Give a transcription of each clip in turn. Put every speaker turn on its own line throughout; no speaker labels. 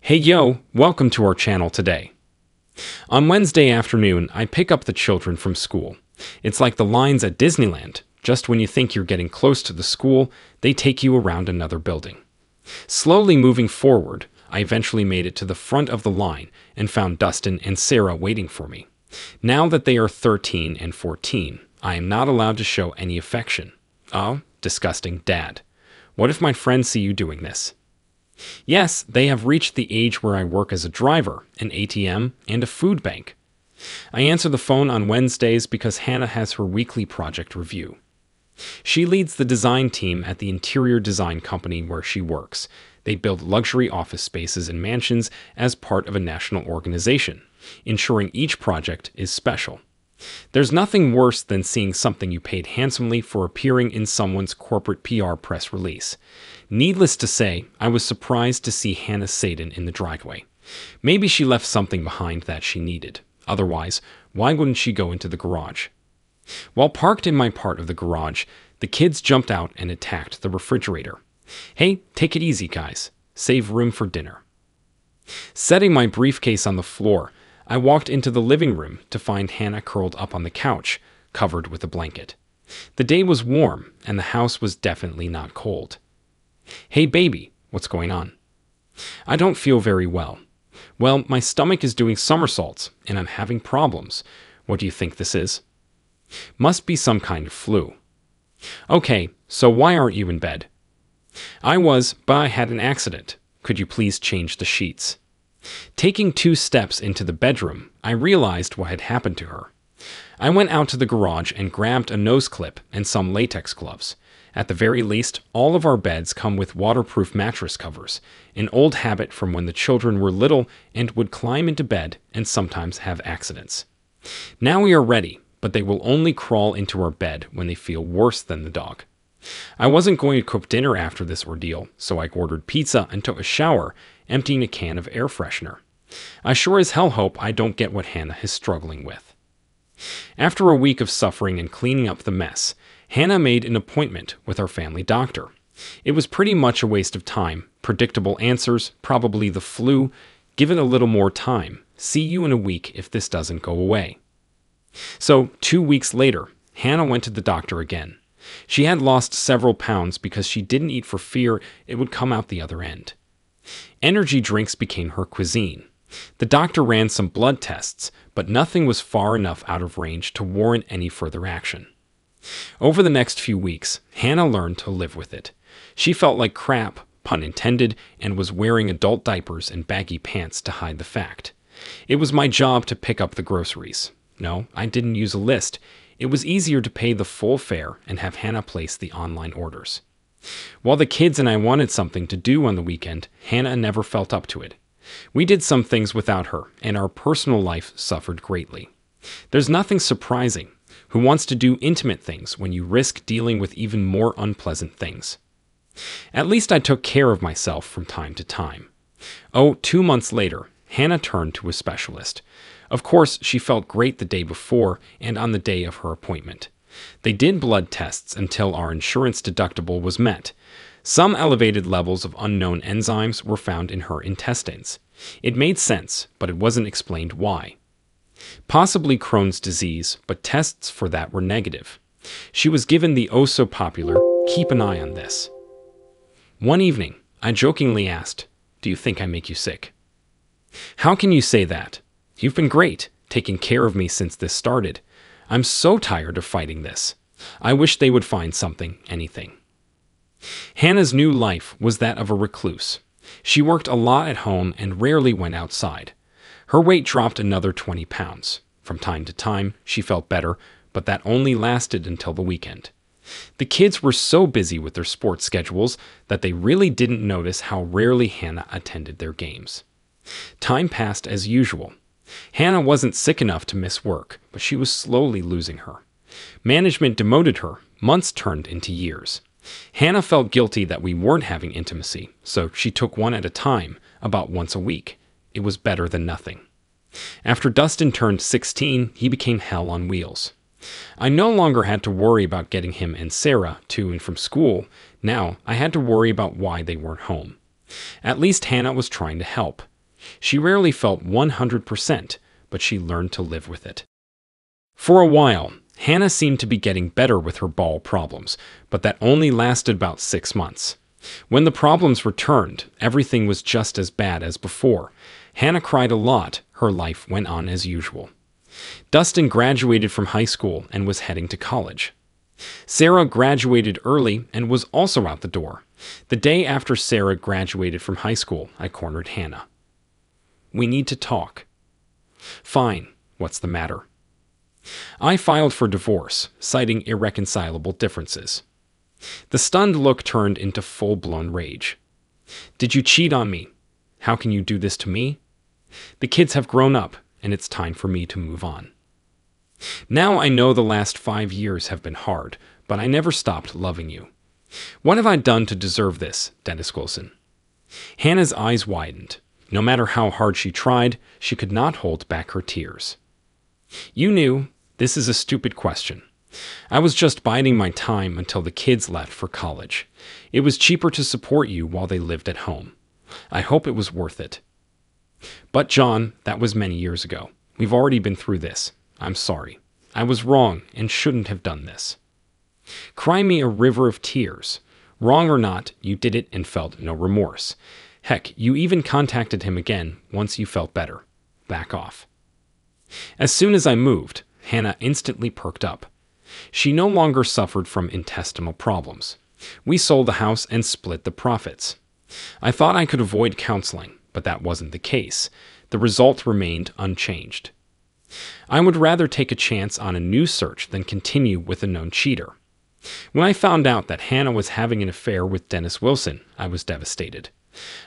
Hey yo, welcome to our channel today. On Wednesday afternoon, I pick up the children from school. It's like the lines at Disneyland. Just when you think you're getting close to the school, they take you around another building. Slowly moving forward, I eventually made it to the front of the line and found Dustin and Sarah waiting for me. Now that they are 13 and 14, I am not allowed to show any affection. Oh, disgusting dad. What if my friends see you doing this? Yes, they have reached the age where I work as a driver, an ATM, and a food bank. I answer the phone on Wednesdays because Hannah has her weekly project review. She leads the design team at the interior design company where she works. They build luxury office spaces and mansions as part of a national organization, ensuring each project is special. There's nothing worse than seeing something you paid handsomely for appearing in someone's corporate PR press release. Needless to say, I was surprised to see Hannah Sadin in the driveway. Maybe she left something behind that she needed. Otherwise, why wouldn't she go into the garage? While parked in my part of the garage, the kids jumped out and attacked the refrigerator. Hey, take it easy, guys. Save room for dinner. Setting my briefcase on the floor, I walked into the living room to find Hannah curled up on the couch, covered with a blanket. The day was warm, and the house was definitely not cold. Hey baby, what's going on? I don't feel very well. Well, my stomach is doing somersaults, and I'm having problems. What do you think this is? Must be some kind of flu. Okay, so why aren't you in bed? I was, but I had an accident. Could you please change the sheets? Taking 2 steps into the bedroom, I realized what had happened to her. I went out to the garage and grabbed a nose clip and some latex gloves. At the very least, all of our beds come with waterproof mattress covers, an old habit from when the children were little and would climb into bed and sometimes have accidents. Now we are ready, but they will only crawl into our bed when they feel worse than the dog. I wasn't going to cook dinner after this ordeal, so I ordered pizza and took a shower, emptying a can of air freshener. I sure as hell hope I don't get what Hannah is struggling with. After a week of suffering and cleaning up the mess, Hannah made an appointment with our family doctor. It was pretty much a waste of time, predictable answers, probably the flu. Give it a little more time. See you in a week if this doesn't go away. So, 2 weeks later, Hannah went to the doctor again. She had lost several pounds because she didn't eat for fear it would come out the other end. Energy drinks became her cuisine. The doctor ran some blood tests, but nothing was far enough out of range to warrant any further action. Over the next few weeks, Hannah learned to live with it. She felt like crap, pun intended, and was wearing adult diapers and baggy pants to hide the fact. It was my job to pick up the groceries. No, I didn't use a list. It was easier to pay the full fare and have Hannah place the online orders. While the kids and I wanted something to do on the weekend, Hannah never felt up to it. We did some things without her, and our personal life suffered greatly. There's nothing surprising. Who wants to do intimate things when you risk dealing with even more unpleasant things? At least I took care of myself from time to time. 2 months later, Hannah turned to a specialist. Of course, she felt great the day before and on the day of her appointment. They did blood tests until our insurance deductible was met. Some elevated levels of unknown enzymes were found in her intestines. It made sense, but it wasn't explained why. Possibly Crohn's disease, but tests for that were negative. She was given the oh-so-popular, "keep an eye on this." One evening, I jokingly asked, "Do you think I make you sick?" "How can you say that? You've been great, taking care of me since this started. I'm so tired of fighting this. I wish they would find something, anything." Hannah's new life was that of a recluse. She worked a lot at home and rarely went outside. Her weight dropped another 20 pounds. From time to time, she felt better, but that only lasted until the weekend. The kids were so busy with their sports schedules that they really didn't notice how rarely Hannah attended their games. Time passed as usual. Hannah wasn't sick enough to miss work, but she was slowly losing her. Management demoted her. Months turned into years. Hannah felt guilty that we weren't having intimacy, so she took one at a time, about once a week. It was better than nothing. After Dustin turned 16, he became hell on wheels. I no longer had to worry about getting him and Sarah to and from school. Now I had to worry about why they weren't home. At least Hannah was trying to help. She rarely felt 100%, but she learned to live with it. For a while, Hannah seemed to be getting better with her bowel problems, but that only lasted about 6 months. When the problems returned, everything was just as bad as before. Hannah cried a lot. Her life went on as usual. Dustin graduated from high school and was heading to college. Sarah graduated early and was also out the door. The day after Sarah graduated from high school, I cornered Hannah. "We need to talk." "Fine. What's the matter?" I filed for divorce, citing irreconcilable differences. The stunned look turned into full-blown rage. "Did you cheat on me? How can you do this to me? The kids have grown up, and it's time for me to move on. Now I know the last 5 years have been hard, but I never stopped loving you. What have I done to deserve this, Dennis Wilson?" Hannah's eyes widened. No matter how hard she tried, she could not hold back her tears. "You knew. This is a stupid question. I was just biding my time until the kids left for college. It was cheaper to support you while they lived at home. I hope it was worth it. But John, that was many years ago. We've already been through this. I'm sorry. I was wrong and shouldn't have done this." Cry me a river of tears. Wrong or not, you did it and felt no remorse. Heck, you even contacted him again once you felt better. Back off. As soon as I moved, Hannah instantly perked up. She no longer suffered from intestinal problems. We sold the house and split the profits. I thought I could avoid counseling, but that wasn't the case. The result remained unchanged. I would rather take a chance on a new search than continue with a known cheater. When I found out that Hannah was having an affair with Dennis Wilson, I was devastated.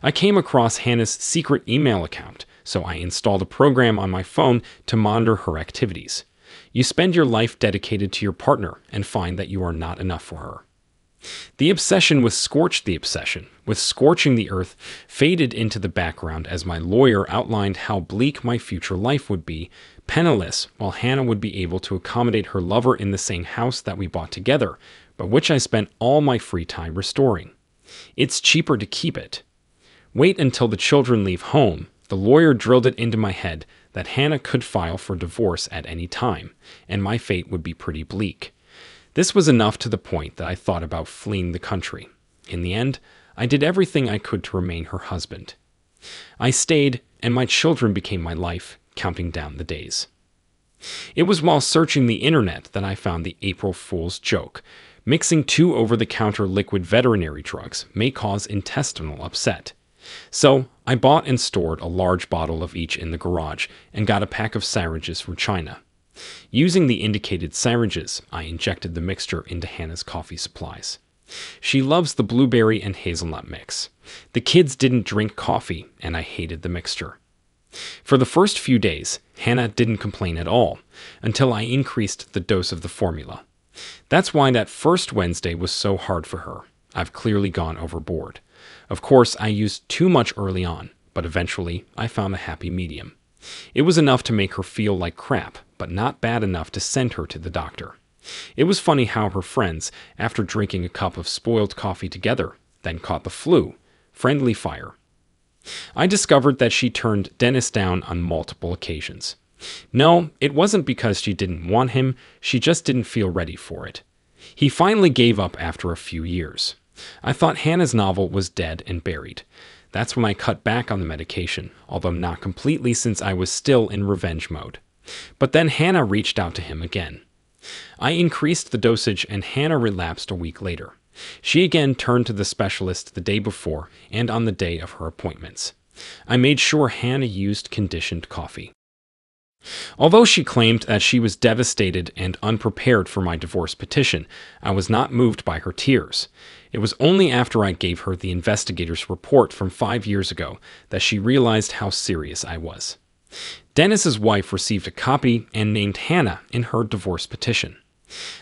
I came across Hannah's secret email account, so I installed a program on my phone to monitor her activities. You spend your life dedicated to your partner and find that you are not enough for her. The obsession with Scorch the obsession, with scorching the earth, faded into the background as my lawyer outlined how bleak my future life would be, penniless, while Hannah would be able to accommodate her lover in the same house that we bought together, but which I spent all my free time restoring. It's cheaper to keep it. Wait until the children leave home. The lawyer drilled it into my head that Hannah could file for divorce at any time, and my fate would be pretty bleak. This was enough to the point that I thought about fleeing the country. In the end, I did everything I could to remain her husband. I stayed, and my children became my life, counting down the days. It was while searching the internet that I found the April Fool's joke. Mixing 2 over-the-counter liquid veterinary drugs may cause intestinal upset. So I bought and stored a large bottle of each in the garage and got a pack of syringes from China. Using the indicated syringes, I injected the mixture into Hannah's coffee supplies. She loves the blueberry and hazelnut mix. The kids didn't drink coffee, and I hated the mixture. For the first few days, Hannah didn't complain at all, until I increased the dose of the formula. That's why that first Wednesday was so hard for her. I've clearly gone overboard. Of course, I used too much early on, but eventually I found a happy medium. It was enough to make her feel like crap, but not bad enough to send her to the doctor. It was funny how her friends, after drinking a cup of spoiled coffee together, then caught the flu. Friendly fire. I discovered that she turned Dennis down on multiple occasions. No, it wasn't because she didn't want him, she just didn't feel ready for it. He finally gave up after a few years. I thought Hannah's novel was dead and buried. That's when I cut back on the medication, although not completely since I was still in revenge mode. But then Hannah reached out to him again. I increased the dosage and Hannah relapsed a week later. She again turned to the specialist the day before and on the day of her appointments. I made sure Hannah used conditioned coffee. Although she claimed that she was devastated and unprepared for my divorce petition, I was not moved by her tears. It was only after I gave her the investigator's report from 5 years ago that she realized how serious I was. Dennis's wife received a copy and named Hannah in her divorce petition.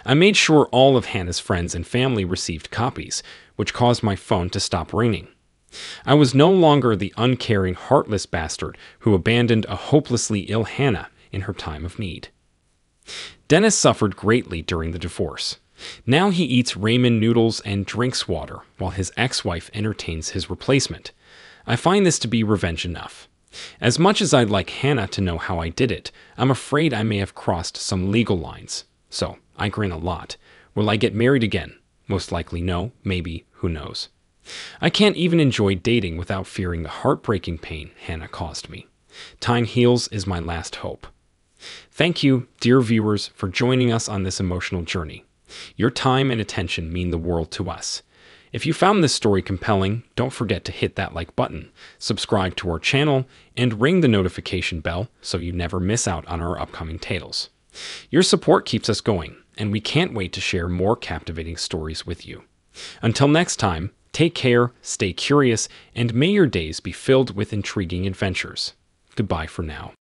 I made sure all of Hannah's friends and family received copies, which caused my phone to stop ringing. I was no longer the uncaring, heartless bastard who abandoned a hopelessly ill Hannah in her time of need. Dennis suffered greatly during the divorce. Now he eats ramen noodles and drinks water, while his ex-wife entertains his replacement. I find this to be revenge enough. As much as I'd like Hannah to know how I did it, I'm afraid I may have crossed some legal lines. So, I grin a lot. Will I get married again? Most likely no, maybe, who knows. I can't even enjoy dating without fearing the heartbreaking pain Hannah caused me. Tying heels is my last hope. Thank you, dear viewers, for joining us on this emotional journey. Your time and attention mean the world to us. If you found this story compelling, don't forget to hit that like button, subscribe to our channel, and ring the notification bell so you never miss out on our upcoming tales. Your support keeps us going, and we can't wait to share more captivating stories with you. Until next time, take care, stay curious, and may your days be filled with intriguing adventures. Goodbye for now.